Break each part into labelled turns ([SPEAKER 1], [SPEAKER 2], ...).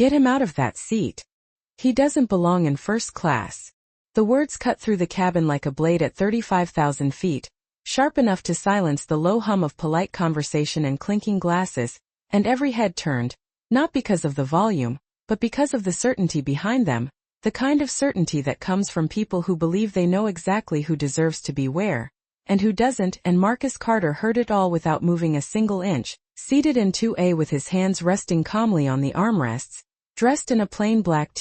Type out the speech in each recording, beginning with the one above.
[SPEAKER 1] Get him out of that seat. He doesn't belong in first class. The words cut through the cabin like a blade at 35,000 feet, sharp enough to silence the low hum of polite conversation and clinking glasses, and every head turned, not because of the volume, but because of the certainty behind them, the kind of certainty that comes from people who believe they know exactly who deserves to be where, and who doesn't. And Marcus Carter heard it all without moving a single inch, seated in 2A with his hands resting calmly on the armrests, dressed in a plain black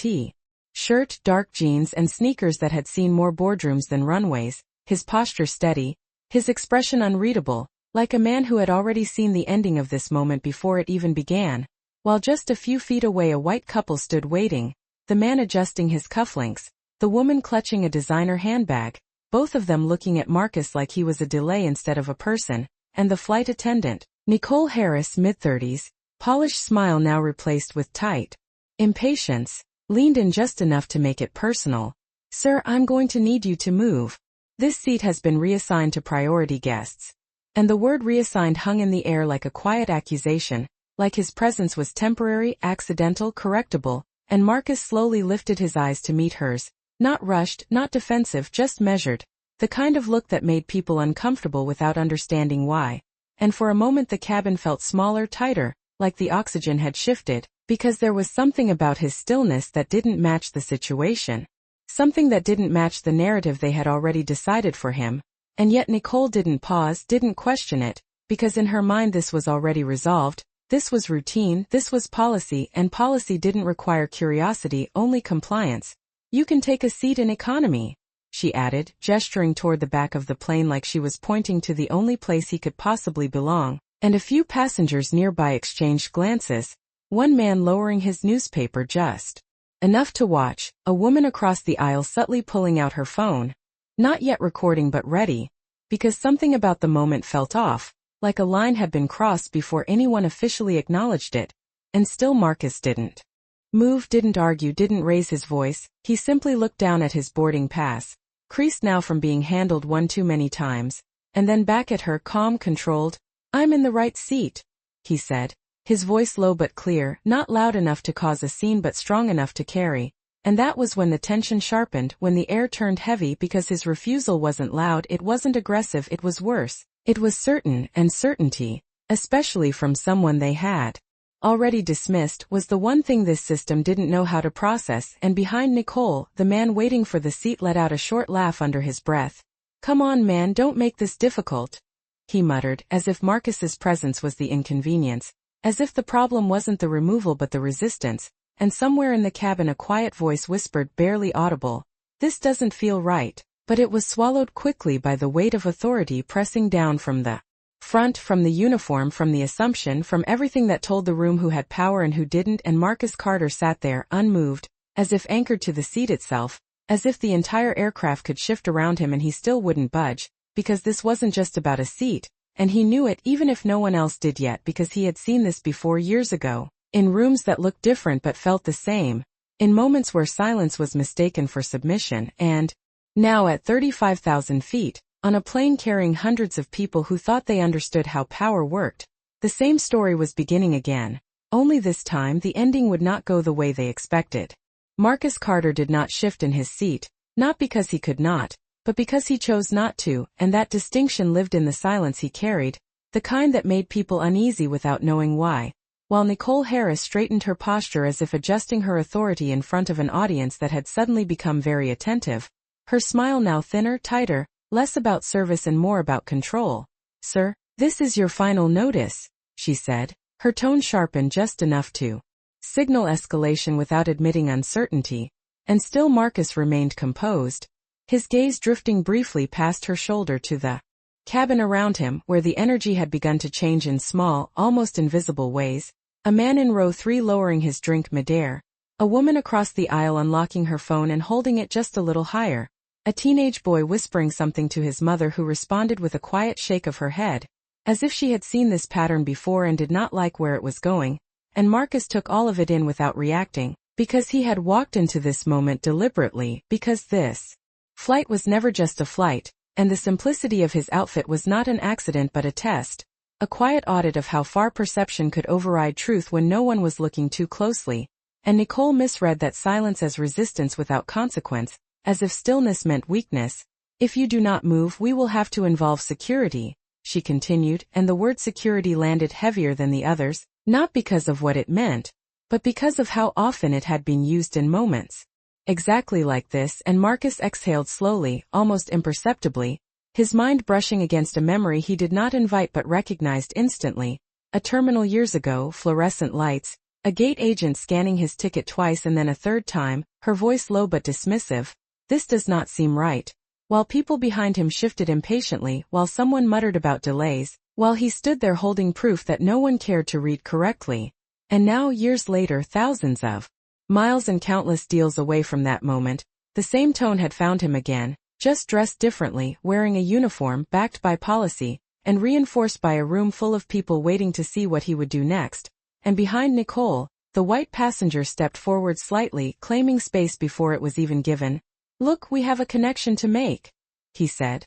[SPEAKER 1] shirt, dark jeans and sneakers that had seen more boardrooms than runways, his posture steady, his expression unreadable, like a man who had already seen the ending of this moment before it even began, while just a few feet away a white couple stood waiting, the man adjusting his cufflinks, the woman clutching a designer handbag, both of them looking at Marcus like he was a delay instead of a person, and the flight attendant, Nicole Harris, mid-30s, polished smile now replaced with tight impatience, leaned in just enough to make it personal. Sir, I'm going to need you to move. This seat has been reassigned to priority guests. And the word reassigned hung in the air like a quiet accusation, like his presence was temporary, accidental, correctable, and Marcus slowly lifted his eyes to meet hers, not rushed, not defensive, just measured, the kind of look that made people uncomfortable without understanding why. And for a moment the cabin felt smaller, tighter, like the oxygen had shifted, because there was something about his stillness that didn't match the situation. Something that didn't match the narrative they had already decided for him, and yet Nicole didn't pause, didn't question it, because in her mind this was already resolved, this was routine, this was policy, and policy didn't require curiosity, only compliance. You can take a seat in economy, she added, gesturing toward the back of the plane like she was pointing to the only place he could possibly belong, and a few passengers nearby exchanged glances, one man lowering his newspaper just enough to watch, a woman across the aisle subtly pulling out her phone, not yet recording but ready, because something about the moment felt off, like a line had been crossed before anyone officially acknowledged it, and still Marcus didn't move, didn't argue, didn't raise his voice. He simply looked down at his boarding pass, creased now from being handled one too many times, and then back at her, calm, controlled. I'm in the right seat, he said, his voice low but clear, not loud enough to cause a scene but strong enough to carry. And that was when the tension sharpened, when the air turned heavy, because his refusal wasn't loud, it wasn't aggressive, it was worse. It was certain, and certainty, especially from someone they had already dismissed, was the one thing this system didn't know how to process. And behind Nicole, the man waiting for the seat let out a short laugh under his breath. Come on, man, don't make this difficult, he muttered, as if Marcus's presence was the inconvenience, as if the problem wasn't the removal but the resistance. And somewhere in the cabin a quiet voice whispered, barely audible, this doesn't feel right, but it was swallowed quickly by the weight of authority pressing down from the front, from the uniform, from the assumption, from everything that told the room who had power and who didn't. And Marcus Carter sat there, unmoved, as if anchored to the seat itself, as if the entire aircraft could shift around him and he still wouldn't budge, because this wasn't just about a seat, and he knew it even if no one else did yet, because he had seen this before years ago. In rooms that looked different but felt the same, in moments where silence was mistaken for submission, and now at 35,000 feet, on a plane carrying hundreds of people who thought they understood how power worked, the same story was beginning again, only this time the ending would not go the way they expected. Marcus Carter did not shift in his seat, not because he could not, but because he chose not to, and that distinction lived in the silence he carried, the kind that made people uneasy without knowing why. While Nicole Harris straightened her posture as if adjusting her authority in front of an audience that had suddenly become very attentive, her smile now thinner, tighter, less about service and more about control. Sir, this is your final notice, she said, her tone sharpened just enough to signal escalation without admitting uncertainty, and still Marcus remained composed, his gaze drifting briefly past her shoulder to the cabin around him, where the energy had begun to change in small, almost invisible ways. A man in row 3 lowering his drink midair, a woman across the aisle unlocking her phone and holding it just a little higher, a teenage boy whispering something to his mother who responded with a quiet shake of her head, as if she had seen this pattern before and did not like where it was going, and Marcus took all of it in without reacting, because he had walked into this moment deliberately, because this flight was never just a flight, and the simplicity of his outfit was not an accident but a test. A quiet audit of how far perception could override truth when no one was looking too closely. and Nicole misread that silence as resistance without consequence, as if stillness meant weakness. If you do not move, we will have to involve security, she continued, and the word security landed heavier than the others, not because of what it meant, but because of how often it had been used in moments exactly like this, and Marcus exhaled slowly, almost imperceptibly, his mind brushing against a memory he did not invite but recognized instantly. A terminal years ago, fluorescent lights, a gate agent scanning his ticket twice and then a third time, her voice low but dismissive. This does not seem right. While people behind him shifted impatiently, while someone muttered about delays, while he stood there holding proof that no one cared to read correctly. And now, years later, thousands of miles and countless deals away from that moment, the same tone had found him again, just dressed differently, wearing a uniform backed by policy, and reinforced by a room full of people waiting to see what he would do next. And behind Nicole, the white passenger stepped forward slightly, claiming space before it was even given. "Look, we have a connection to make," he said,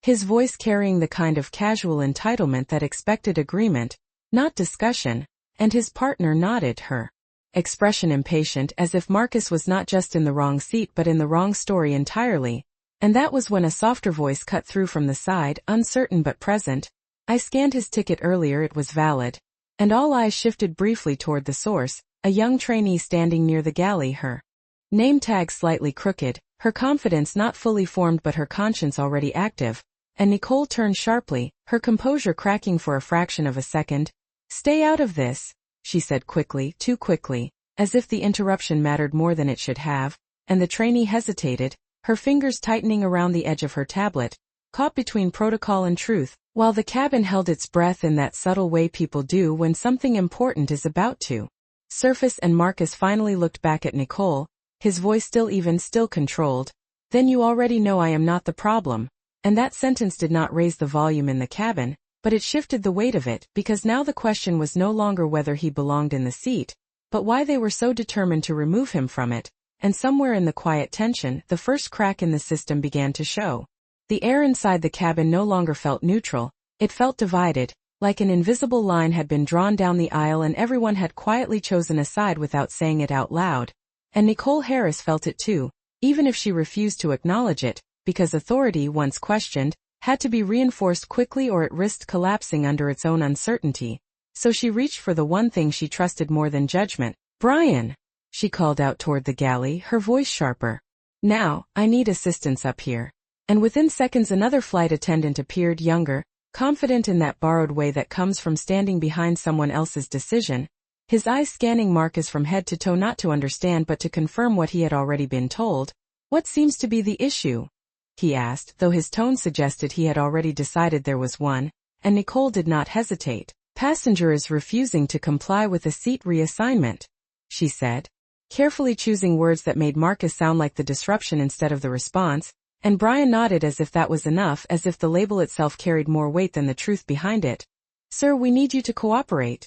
[SPEAKER 1] his voice carrying the kind of casual entitlement that expected agreement, not discussion, and his partner nodded, her expression impatient, as if Marcus was not just in the wrong seat but in the wrong story entirely. And that was when a softer voice cut through from the side, uncertain but present. "I scanned his ticket earlier, it was valid." And all eyes shifted briefly toward the source, a young trainee standing near the galley, her name tag slightly crooked, her confidence not fully formed but her conscience already active. And Nicole turned sharply, her composure cracking for a fraction of a second. "Stay out of this," she said quickly, too quickly, as if the interruption mattered more than it should have, and the trainee hesitated, her fingers tightening around the edge of her tablet, caught between protocol and truth, while the cabin held its breath in that subtle way people do when something important is about to surface. And Marcus finally looked back at Nicole, his voice still controlled. "Then you already know I am not the problem." And that sentence did not raise the volume in the cabin, but it shifted the weight of it, because now the question was no longer whether he belonged in the seat, but why they were so determined to remove him from it. And somewhere in the quiet tension, the first crack in the system began to show. The air inside the cabin no longer felt neutral, it felt divided, like an invisible line had been drawn down the aisle and everyone had quietly chosen a side without saying it out loud. And Nicole Harris felt it too, even if she refused to acknowledge it, because authority, once questioned, had to be reinforced quickly or it risked collapsing under its own uncertainty. So she reached for the one thing she trusted more than judgment. "Brian!" she called out toward the galley, her voice sharper. "Now, I need assistance up here." And within seconds another flight attendant appeared, younger, confident in that borrowed way that comes from standing behind someone else's decision, his eyes scanning Marcus from head to toe, not to understand but to confirm what he had already been told. "What seems to be the issue?" he asked, though his tone suggested he had already decided there was one, and Nicole did not hesitate. "Passenger is refusing to comply with a seat reassignment," she said, carefully choosing words that made Marcus sound like the disruption instead of the response, and Brian nodded as if that was enough, as if the label itself carried more weight than the truth behind it. "Sir, we need you to cooperate,"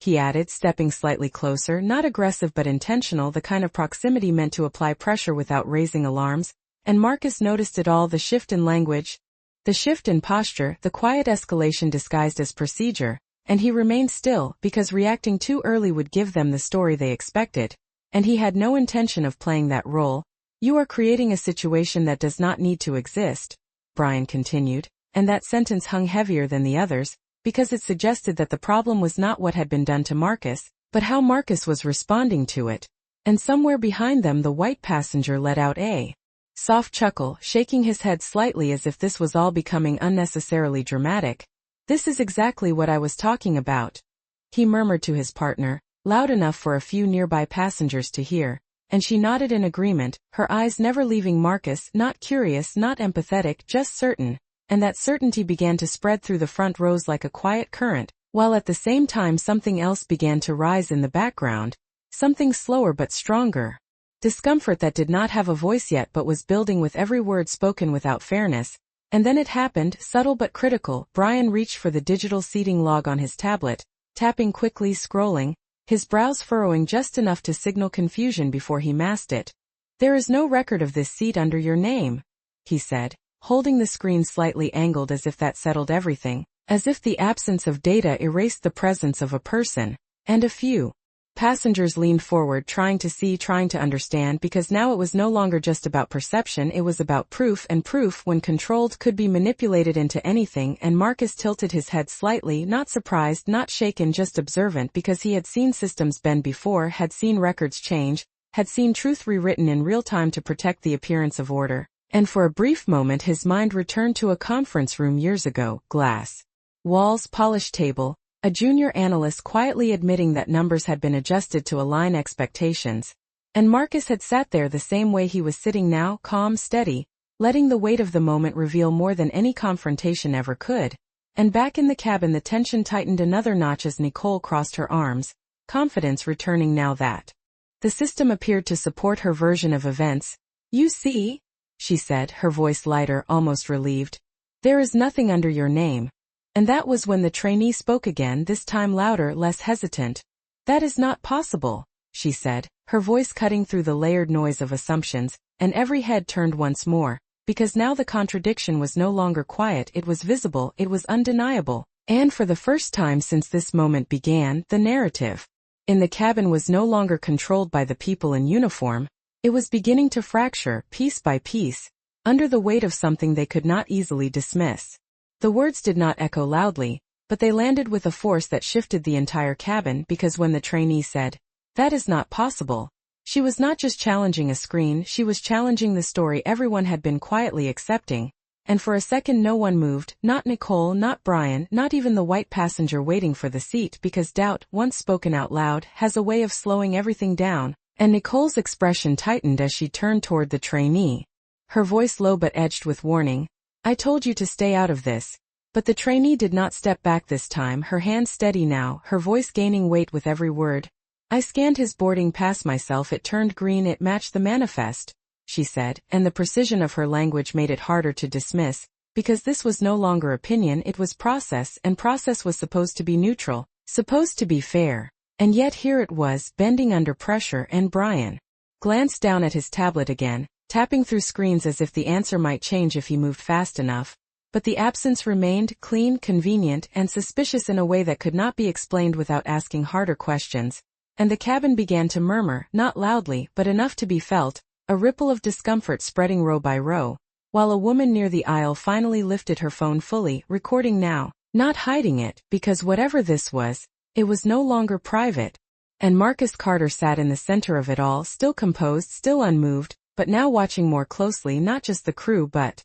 [SPEAKER 1] he added, stepping slightly closer, not aggressive but intentional, the kind of proximity meant to apply pressure without raising alarms. And Marcus noticed it all, the shift in language, the shift in posture, the quiet escalation disguised as procedure, and he remained still, because reacting too early would give them the story they expected, and he had no intention of playing that role. "You are creating a situation that does not need to exist," Brian continued, and that sentence hung heavier than the others, because it suggested that the problem was not what had been done to Marcus, but how Marcus was responding to it. And somewhere behind them the white passenger let out a soft chuckle, shaking his head slightly as if this was all becoming unnecessarily dramatic. "This is exactly what I was talking about," he murmured to his partner, loud enough for a few nearby passengers to hear, and she nodded in agreement, her eyes never leaving Marcus, not curious, not empathetic, just certain, and that certainty began to spread through the front rows like a quiet current, while at the same time something else began to rise in the background, something slower but stronger. Discomfort that did not have a voice yet but was building with every word spoken without fairness. And then it happened, subtle but critical. Brian reached for the digital seating log on his tablet, tapping quickly, scrolling, his brows furrowing just enough to signal confusion before he masked it. "There is no record of this seat under your name," he said, holding the screen slightly angled as if that settled everything, as if the absence of data erased the presence of a person, and a few Passengers leaned forward, trying to see, trying to understand, because now it was no longer just about perception, it was about proof, and proof, when controlled, could be manipulated into anything. And Marcus tilted his head slightly, not surprised, not shaken, just observant, because he had seen systems bend before, had seen records change, had seen truth rewritten in real time to protect the appearance of order. And for a brief moment his mind returned to a conference room years ago, glass walls, polished table, a junior analyst quietly admitting that numbers had been adjusted to align expectations. And Marcus had sat there the same way he was sitting now, calm, steady, letting the weight of the moment reveal more than any confrontation ever could. And back in the cabin the tension tightened another notch as Nicole crossed her arms, confidence returning now that the system appeared to support her version of events. "You see," she said, her voice lighter, almost relieved. "There is nothing under your name." And that was when the trainee spoke again, this time louder, less hesitant. "That is not possible," she said, her voice cutting through the layered noise of assumptions, and every head turned once more, because now the contradiction was no longer quiet, it was visible, it was undeniable. And for the first time since this moment began, the narrative in the cabin was no longer controlled by the people in uniform. It was beginning to fracture, piece by piece, under the weight of something they could not easily dismiss. The words did not echo loudly, but they landed with a force that shifted the entire cabin, because when the trainee said, "That is not possible," she was not just challenging a screen, she was challenging the story everyone had been quietly accepting. And for a second no one moved, not Nicole, not Brian, not even the white passenger waiting for the seat, because doubt, once spoken out loud, has a way of slowing everything down. And Nicole's expression tightened as she turned toward the trainee. Her voice low but edged with warning. "I told you to stay out of this." But the trainee did not step back this time, her hand steady now, her voice gaining weight with every word. "I scanned his boarding pass myself, it turned green, it matched the manifest," she said, and the precision of her language made it harder to dismiss, because this was no longer opinion, it was process, and process was supposed to be neutral, supposed to be fair. And yet here it was, bending under pressure, and Brian glanced down at his tablet again, tapping through screens as if the answer might change if he moved fast enough. But the absence remained, clean, convenient, and suspicious in a way that could not be explained without asking harder questions. And the cabin began to murmur, not loudly, but enough to be felt, a ripple of discomfort spreading row by row, while a woman near the aisle finally lifted her phone fully, recording now, not hiding it, because whatever this was, it was no longer private. And Marcus Carter sat in the center of it all, still composed, still unmoved, but now watching more closely not just the crew but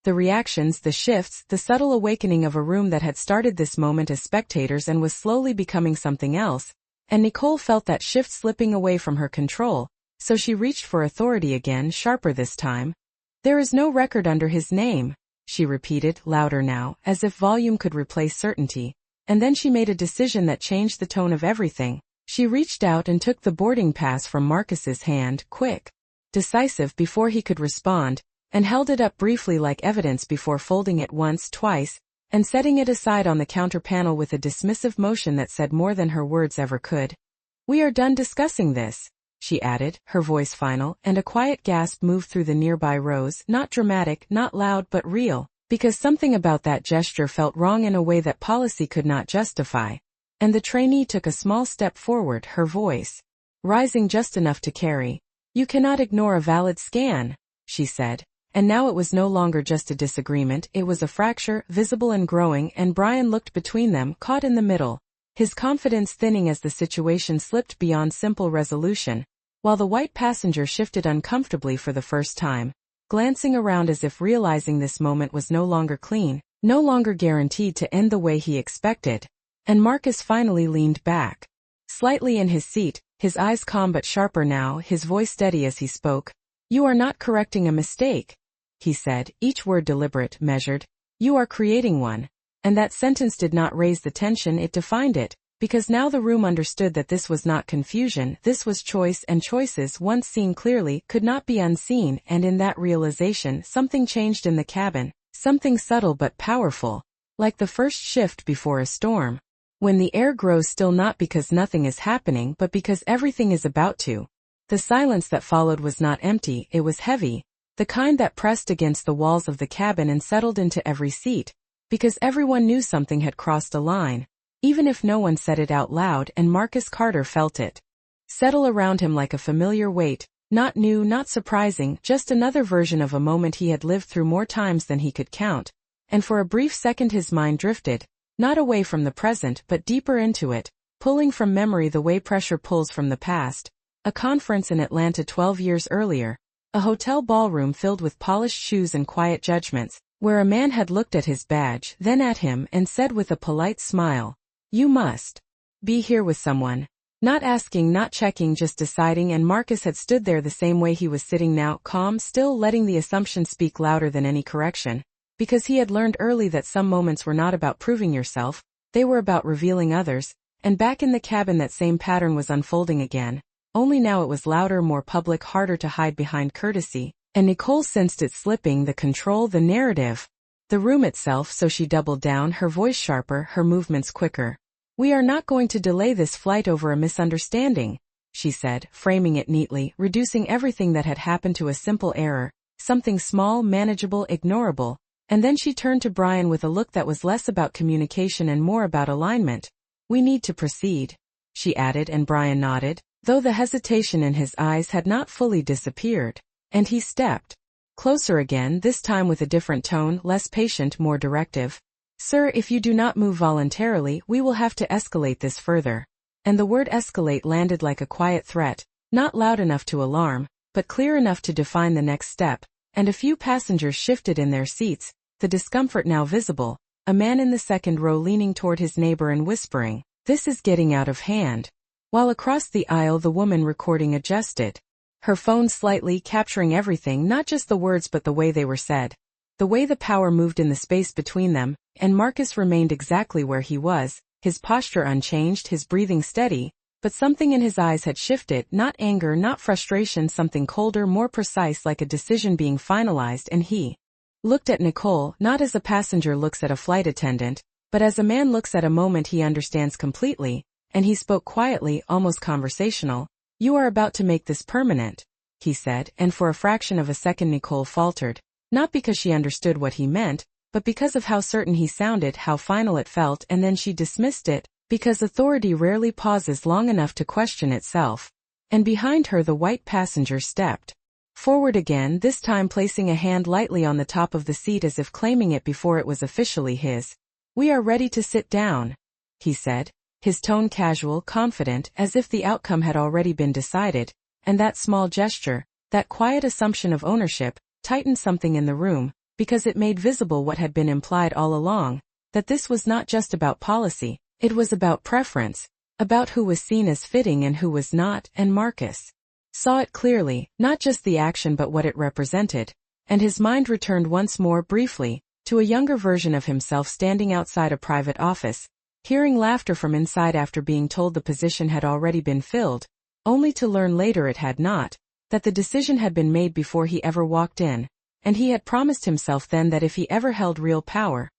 [SPEAKER 1] the reactions, the shifts, the subtle awakening of a room that had started this moment as spectators and was slowly becoming something else. And Nicole felt that shift slipping away from her control, so she reached for authority again, sharper this time. "There is no record under his name," she repeated, louder now, as if volume could replace certainty. And then she made a decision that changed the tone of everything. She reached out and took the boarding pass from Marcus's hand, quick, decisive before he could respond, and held it up briefly like evidence before folding it once, twice, and setting it aside on the counter panel with a dismissive motion that said more than her words ever could. "We are done discussing this," she added, her voice final, and a quiet gasp moved through the nearby rows, not dramatic, not loud but real, because something about that gesture felt wrong in a way that policy could not justify. And the trainee took a small step forward, her voice rising just enough to carry. "You cannot ignore a valid scan," she said. And now it was no longer just a disagreement, it was a fracture, visible and growing, and Brian looked between them, caught in the middle, his confidence thinning as the situation slipped beyond simple resolution, while the white passenger shifted uncomfortably for the first time, glancing around as if realizing this moment was no longer clean, no longer guaranteed to end the way he expected. And Marcus finally leaned back, slightly in his seat, his eyes calm but sharper now, his voice steady as he spoke. "You are not correcting a mistake," he said, each word deliberate, measured. "You are creating one." And that sentence did not raise the tension, it defined it, because now the room understood that this was not confusion, this was choice, and choices, once seen clearly, could not be unseen, and in that realization something changed in the cabin, something subtle but powerful, like the first shift before a storm. When the air grows still not because nothing is happening but because everything is about to. The silence that followed was not empty, it was heavy, the kind that pressed against the walls of the cabin and settled into every seat, because everyone knew something had crossed a line, even if no one said it out loud, and Marcus Carter felt it. settle around him like a familiar weight, not new, not surprising, just another version of a moment he had lived through more times than he could count, and for a brief second his mind drifted, not away from the present but deeper into it, pulling from memory the way pressure pulls from the past. A conference in Atlanta 12 years earlier, a hotel ballroom filled with polished shoes and quiet judgments, where a man had looked at his badge, then at him, and said with a polite smile, "You must be here with someone." Not asking, not checking, just deciding, and Marcus had stood there the same way he was sitting now, calm, still letting the assumption speak louder than any correction, because he had learned early that some moments were not about proving yourself, they were about revealing others, and back in the cabin that same pattern was unfolding again, only now it was louder, more public, harder to hide behind courtesy, and Nicole sensed it slipping, the control, the narrative. The room itself, so she doubled down, her voice sharper, her movements quicker. "We are not going to delay this flight over a misunderstanding," she said, framing it neatly, reducing everything that had happened to a simple error, something small, manageable, ignorable, and then she turned to Brian with a look that was less about communication and more about alignment. "We need to proceed," she added, and Brian nodded, though the hesitation in his eyes had not fully disappeared, and he stepped closer again, this time with a different tone, less patient, more directive. "Sir, if you do not move voluntarily, we will have to escalate this further." And the word escalate landed like a quiet threat, not loud enough to alarm, but clear enough to define the next step, and a few passengers shifted in their seats, the discomfort now visible, a man in the second row leaning toward his neighbor and whispering, "This is getting out of hand," while across the aisle the woman recording adjusted her phone slightly, capturing everything, not just the words but the way they were said, the way the power moved in the space between them, and Marcus remained exactly where he was, his posture unchanged, his breathing steady, but something in his eyes had shifted, not anger, not frustration, something colder, more precise, like a decision being finalized, and he looked at Nicole, not as a passenger looks at a flight attendant, but as a man looks at a moment he understands completely, and he spoke quietly, almost conversational. "You are about to make this permanent," he said, and for a fraction of a second Nicole faltered, not because she understood what he meant, but because of how certain he sounded, how final it felt, and then she dismissed it, because authority rarely pauses long enough to question itself. And behind her the white passenger stepped forward again, this time placing a hand lightly on the top of the seat as if claiming it before it was officially his. "We are ready to sit down," he said, his tone casual, confident, as if the outcome had already been decided, and that small gesture, that quiet assumption of ownership, tightened something in the room, because it made visible what had been implied all along, that this was not just about policy, it was about preference, about who was seen as fitting and who was not, and Marcus saw it clearly, not just the action but what it represented, and his mind returned once more, briefly, to a younger version of himself standing outside a private office, hearing laughter from inside after being told the position had already been filled, only to learn later it had not, that the decision had been made before he ever walked in. And he had promised himself then that if he ever held real power,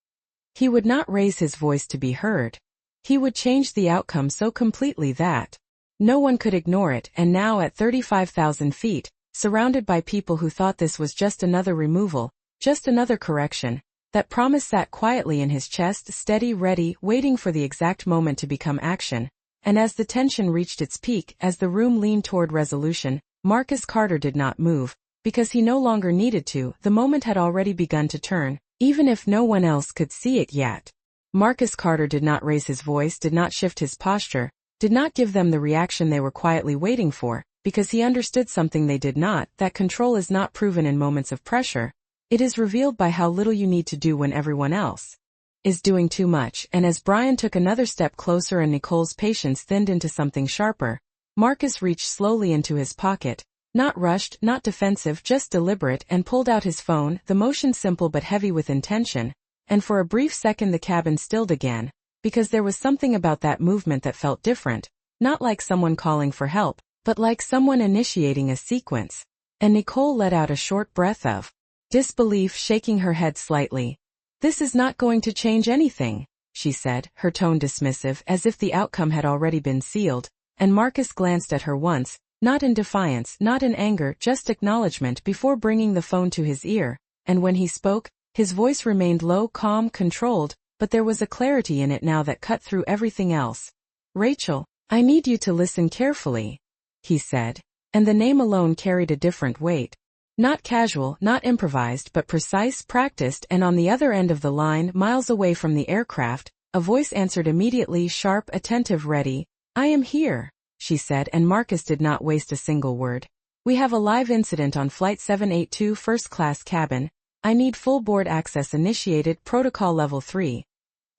[SPEAKER 1] he would not raise his voice to be heard. He would change the outcome so completely that no one could ignore it, and now at 35,000 feet, surrounded by people who thought this was just another removal, just another correction, that promise sat quietly in his chest, steady, ready, waiting for the exact moment to become action. And as the tension reached its peak, as the room leaned toward resolution, Marcus Carter did not move, because he no longer needed to. The moment had already begun to turn, even if no one else could see it yet. Marcus Carter did not raise his voice, did not shift his posture, did not give them the reaction they were quietly waiting for, because he understood something they did not, that control is not proven in moments of pressure. It is revealed by how little you need to do when everyone else is doing too much. And as Brian took another step closer and Nicole's patience thinned into something sharper, Marcus reached slowly into his pocket, not rushed, not defensive, just deliberate, and pulled out his phone, the motion simple but heavy with intention, and for a brief second the cabin stilled again, because there was something about that movement that felt different, not like someone calling for help, but like someone initiating a sequence. And Nicole let out a short breath of disbelief, shaking her head slightly. "This is not going to change anything," she said, her tone dismissive, as if the outcome had already been sealed, and Marcus glanced at her once, not in defiance, not in anger, just acknowledgement, before bringing the phone to his ear, and when he spoke, his voice remained low, calm, controlled, but there was a clarity in it now that cut through everything else. "Rachel, I need you to listen carefully." he said. And the name alone carried a different weight. Not casual, not improvised, but precise, practiced, and on the other end of the line, miles away from the aircraft, a voice answered immediately, sharp, attentive, ready. I am here, she said, and Marcus did not waste a single word. We have a live incident on Flight 782 first class cabin. I need full board access initiated, protocol level 3.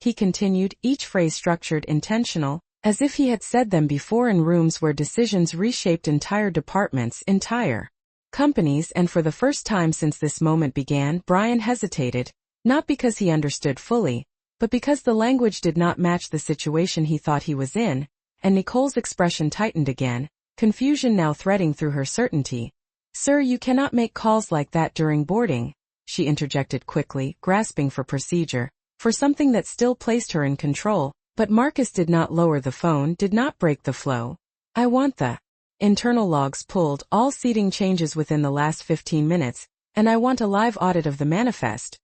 [SPEAKER 1] He continued, each phrase structured, intentional, as if he had said them before in rooms where decisions reshaped entire departments, entire companies, and for the first time since this moment began, Brian hesitated, not because he understood fully, but because the language did not match the situation he thought he was in, and Nicole's expression tightened again, confusion now threading through her certainty. Sir, you cannot make calls like that during boarding, she interjected quickly, grasping for procedure, for something that still placed her in control, but Marcus did not lower the phone, did not break the flow. I want the internal logs pulled, all seating changes within the last 15 minutes, and I want a live audit of the manifest,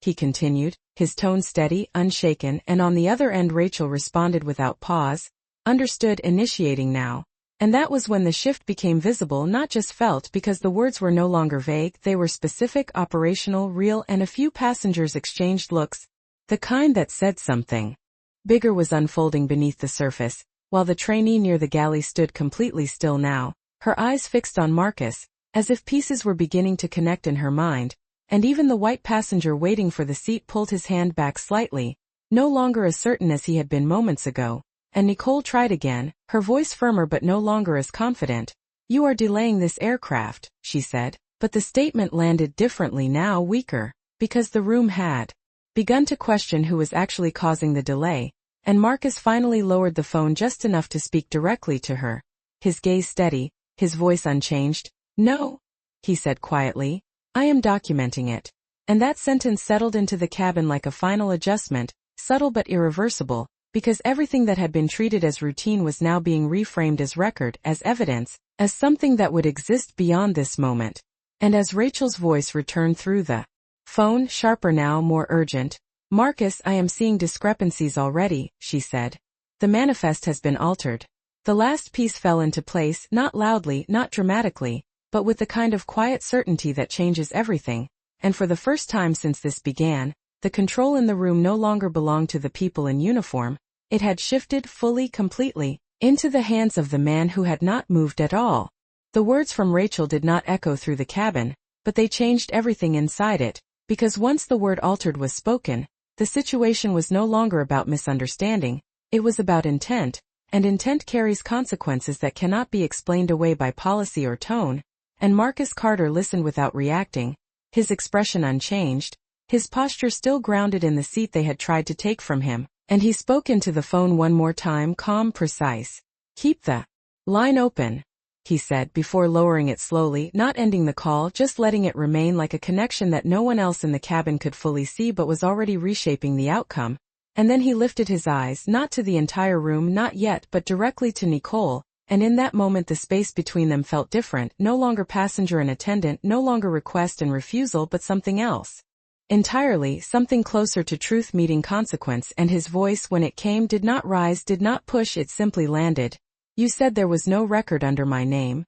[SPEAKER 1] he continued, his tone steady, unshaken, and on the other end Rachel responded without pause, understood, initiating now. And that was when the shift became visible, not just felt, because the words were no longer vague, they were specific, operational, real, and a few passengers exchanged looks, the kind that said something bigger was unfolding beneath the surface, while the trainee near the galley stood completely still now, her eyes fixed on Marcus, as if pieces were beginning to connect in her mind, and even the white passenger waiting for the seat pulled his hand back slightly, no longer as certain as he had been moments ago, and Nicole tried again, her voice firmer but no longer as confident. You are delaying this aircraft, she said, but the statement landed differently now, weaker, because the room had begun to question who was actually causing the delay, and Marcus finally lowered the phone just enough to speak directly to her, his gaze steady, his voice unchanged. No, he said quietly, I am documenting it. And that sentence settled into the cabin like a final adjustment, subtle but irreversible, because everything that had been treated as routine was now being reframed as record, as evidence, as something that would exist beyond this moment. And as Rachel's voice returned through the phone, sharper now, more urgent, Marcus, I am seeing discrepancies already, she said. The manifest has been altered. The last piece fell into place, not loudly, not dramatically, but with the kind of quiet certainty that changes everything, and for the first time since this began, the control in the room no longer belonged to the people in uniform, it had shifted fully, completely, into the hands of the man who had not moved at all. The words from Rachel did not echo through the cabin, but they changed everything inside it, because once the word altered was spoken, the situation was no longer about misunderstanding, it was about intent, and intent carries consequences that cannot be explained away by policy or tone, and Marcus Carter listened without reacting, his expression unchanged, his posture still grounded in the seat they had tried to take from him, and he spoke into the phone one more time, calm, precise. Keep the line open, he said before lowering it slowly, not ending the call, just letting it remain like a connection that no one else in the cabin could fully see but was already reshaping the outcome. And then he lifted his eyes, not to the entire room, not yet, but directly to Nicole, and in that moment the space between them felt different, no longer passenger and attendant, no longer request and refusal, but something else. Entirely, something closer to truth meeting consequence, and his voice, when it came, did not rise, did not push, it simply landed. You said there was no record under my name.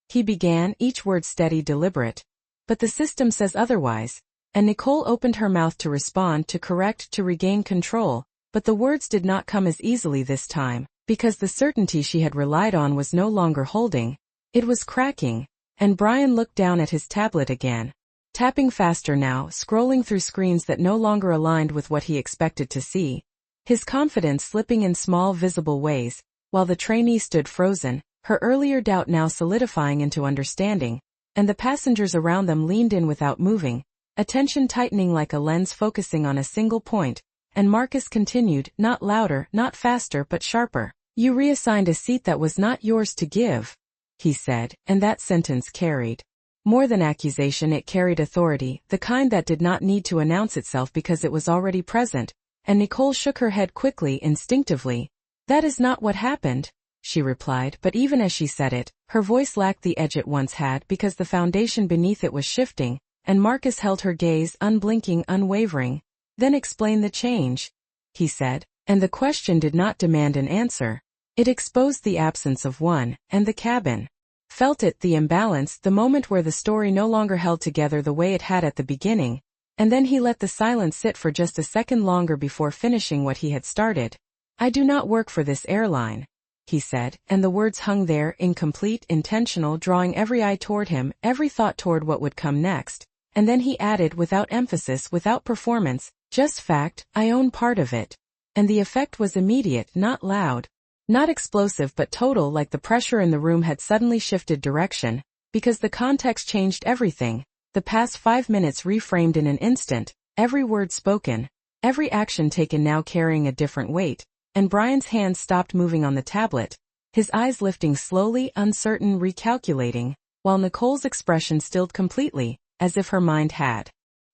[SPEAKER 1] He began, each word steady, deliberate. But the system says otherwise. And Nicole opened her mouth to respond, to correct, to regain control, but the words did not come as easily this time, because the certainty she had relied on was no longer holding. It was cracking, and Brian looked down at his tablet again, tapping faster now, scrolling through screens that no longer aligned with what he expected to see, his confidence slipping in small visible ways, while the trainee stood frozen, her earlier doubt now solidifying into understanding, and the passengers around them leaned in without moving, attention tightening like a lens focusing on a single point, and Marcus continued, not louder, not faster, but sharper. You reassigned a seat that was not yours to give, he said, and that sentence carried more than accusation, it carried authority, the kind that did not need to announce itself because it was already present, and Nicole shook her head quickly, instinctively. That is not what happened, she replied, but even as she said it, her voice lacked the edge it once had because the foundation beneath it was shifting, and Marcus held her gaze, unblinking, unwavering. Then explain the change, he said, and the question did not demand an answer. It exposed the absence of one, and the cabin felt it, the imbalance, the moment where the story no longer held together the way it had at the beginning, and then he let the silence sit for just a second longer before finishing what he had started. "I do not work for this airline," he said, and the words hung there, incomplete, intentional, drawing every eye toward him, every thought toward what would come next, and then he added, without emphasis, without performance, "Just fact, I own part of it." And the effect was immediate, not loud, not explosive, but total, like the pressure in the room had suddenly shifted direction, because the context changed everything. The past 5 minutes reframed in an instant, every word spoken, every action taken now carrying a different weight, and Brian's hands stopped moving on the tablet, his eyes lifting slowly, uncertain, recalculating, while Nicole's expression stilled completely, as if her mind had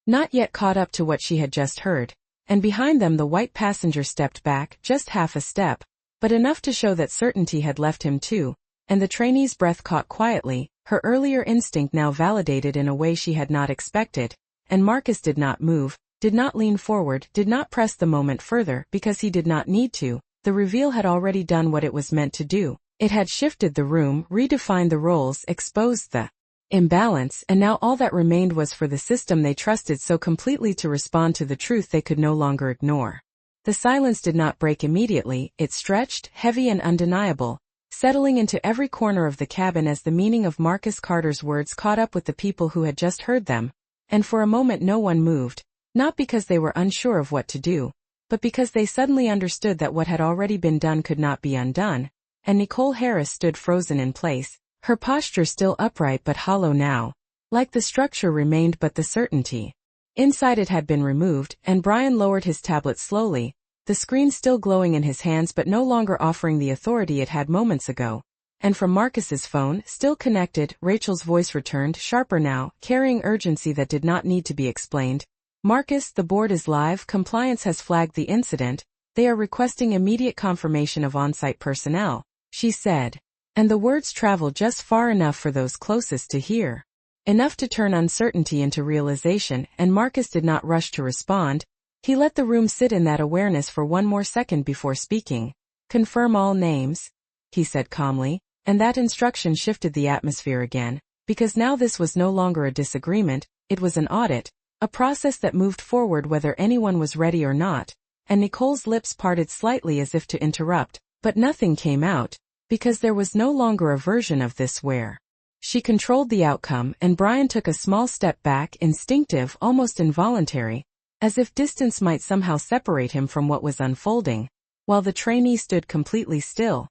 [SPEAKER 1] not yet caught up to what she had just heard, and behind them the white passenger stepped back, just half a step, but enough to show that certainty had left him too, and the trainee's breath caught quietly, her earlier instinct now validated in a way she had not expected, and Marcus did not move, did not lean forward, did not press the moment further, because he did not need to. The reveal had already done what it was meant to do. It had shifted the room, redefined the roles, exposed the imbalance, and now all that remained was for the system they trusted so completely to respond to the truth they could no longer ignore. The silence did not break immediately, it stretched, heavy and undeniable, settling into every corner of the cabin as the meaning of Marcus Carter's words caught up with the people who had just heard them, and for a moment no one moved, not because they were unsure of what to do, but because they suddenly understood that what had already been done could not be undone, and Nicole Harris stood frozen in place, her posture still upright but hollow now, like the structure remained but the certainty inside it had been removed, and Brian lowered his tablet slowly, the screen still glowing in his hands but no longer offering the authority it had moments ago. And from Marcus's phone, still connected, Rachel's voice returned, sharper now, carrying urgency that did not need to be explained. "Marcus, the board is live, compliance has flagged the incident, they are requesting immediate confirmation of on-site personnel," she said. And the words traveled just far enough for those closest to hear. Enough to turn uncertainty into realization, and Marcus did not rush to respond. He let the room sit in that awareness for one more second before speaking. "Confirm all names," he said calmly, and that instruction shifted the atmosphere again, because now this was no longer a disagreement, it was an audit, a process that moved forward whether anyone was ready or not, and Nicole's lips parted slightly as if to interrupt, but nothing came out, because there was no longer a version of this where she controlled the outcome, and Brian took a small step back, instinctive, almost involuntary, as if distance might somehow separate him from what was unfolding, while the trainee stood completely still,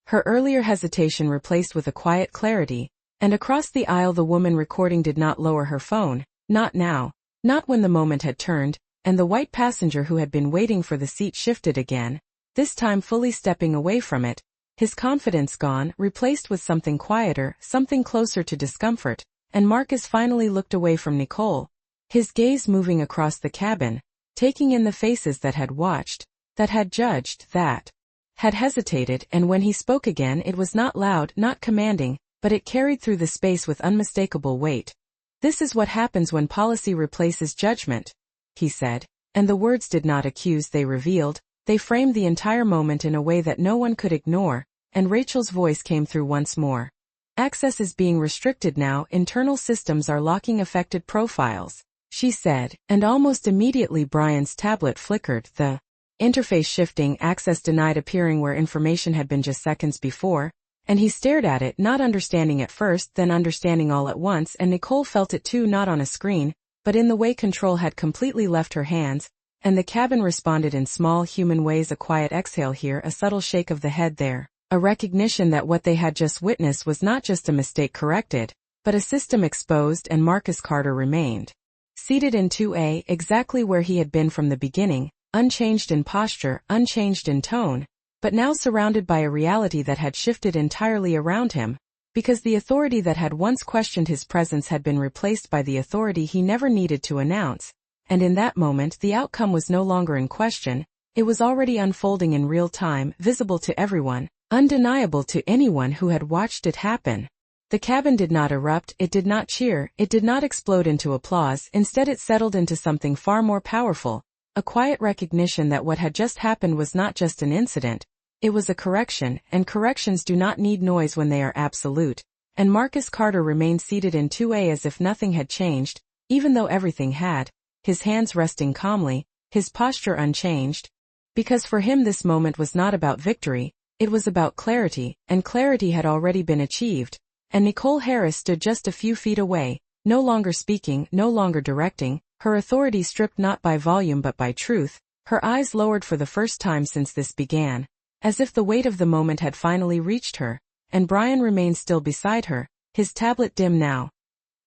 [SPEAKER 1] her earlier hesitation replaced with a quiet clarity, and across the aisle the woman recording did not lower her phone, not now, not when the moment had turned, and the white passenger who had been waiting for the seat shifted again, this time fully stepping away from it, his confidence gone, replaced with something quieter, something closer to discomfort, and Marcus finally looked away from Nicole, his gaze moving across the cabin, taking in the faces that had watched, that had judged, that had hesitated, and when he spoke again it was not loud, not commanding, but it carried through the space with unmistakable weight. "This is what happens when policy replaces judgment," he said, and the words did not accuse, they revealed. They framed the entire moment in a way that no one could ignore, and Rachel's voice came through once more. "Access is being restricted now, internal systems are locking affected profiles," she said, and almost immediately Brian's tablet flickered, the interface shifting, access denied appearing where information had been just seconds before, and he stared at it, not understanding at first, then understanding all at once, and Nicole felt it too, not on a screen, but in the way control had completely left her hands, and the cabin responded in small human ways, a quiet exhale here, a subtle shake of the head there, a recognition that what they had just witnessed was not just a mistake corrected, but a system exposed, and Marcus Carter remained seated in 2A, exactly where he had been from the beginning, unchanged in posture, unchanged in tone, but now surrounded by a reality that had shifted entirely around him, because the authority that had once questioned his presence had been replaced by the authority he never needed to announce. And in that moment the outcome was no longer in question, it was already unfolding in real time, visible to everyone, undeniable to anyone who had watched it happen. The cabin did not erupt, it did not cheer, it did not explode into applause, instead it settled into something far more powerful, a quiet recognition that what had just happened was not just an incident, it was a correction, and corrections do not need noise when they are absolute, and Marcus Carter remained seated in 2A as if nothing had changed, even though everything had, his hands resting calmly, his posture unchanged. Because for him this moment was not about victory, it was about clarity, and clarity had already been achieved, and Nicole Harris stood just a few feet away, no longer speaking, no longer directing, her authority stripped not by volume but by truth, her eyes lowered for the first time since this began, as if the weight of the moment had finally reached her, and Brian remained still beside her, his tablet dim now,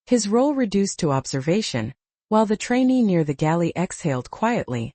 [SPEAKER 1] his role reduced to observation, while the trainee near the galley exhaled quietly.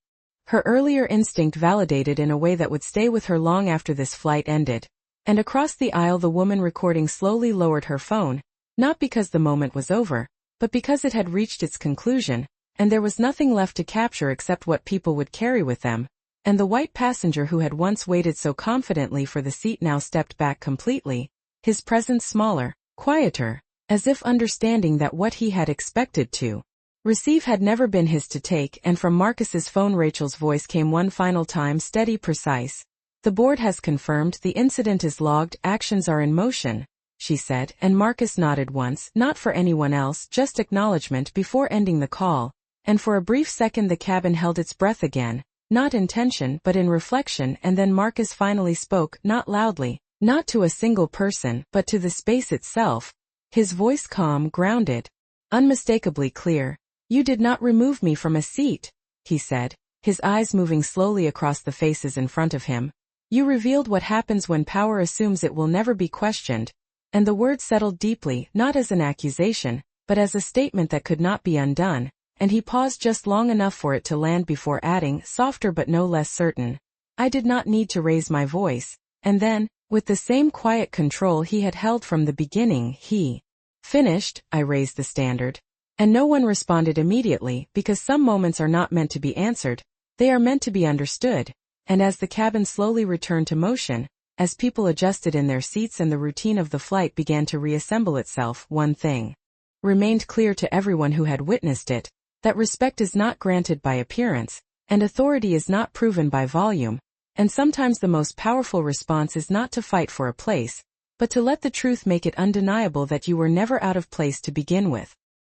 [SPEAKER 1] Her earlier instinct validated in a way that would stay with her long after this flight ended. And across the aisle the woman recording slowly lowered her phone, not because the moment was over, but because it had reached its conclusion, and there was nothing left to capture except what people would carry with them, and the white passenger who had once waited so confidently for the seat now stepped back completely, his presence smaller, quieter, as if understanding that what he had expected to receive had never been his to take, and from Marcus's phone Rachel's voice came one final time, steady, precise. "The board has confirmed, the incident is logged, actions are in motion," she said, and Marcus nodded once, not for anyone else, just acknowledgement before ending the call, and for a brief second the cabin held its breath again, not in tension but in reflection, and then Marcus finally spoke, not loudly, not to a single person, but to the space itself, his voice calm, grounded, unmistakably clear. "You did not remove me from a seat," he said, his eyes moving slowly across the faces in front of him. "You revealed what happens when power assumes it will never be questioned," and the word settled deeply, not as an accusation, but as a statement that could not be undone, and he paused just long enough for it to land before adding, softer but no less certain, "I did not need to raise my voice," and then, with the same quiet control he had held from the beginning, he finished, "I raised the standard." And no one responded immediately, because some moments are not meant to be answered, they are meant to be understood, and as the cabin slowly returned to motion, as people adjusted in their seats and the routine of the flight began to reassemble itself, one thing remained clear to everyone who had witnessed it, that respect is not granted by appearance, and authority is not proven by volume, and sometimes the most powerful response is not to fight for a place, but to let the truth make it undeniable that you were never out of place to begin with.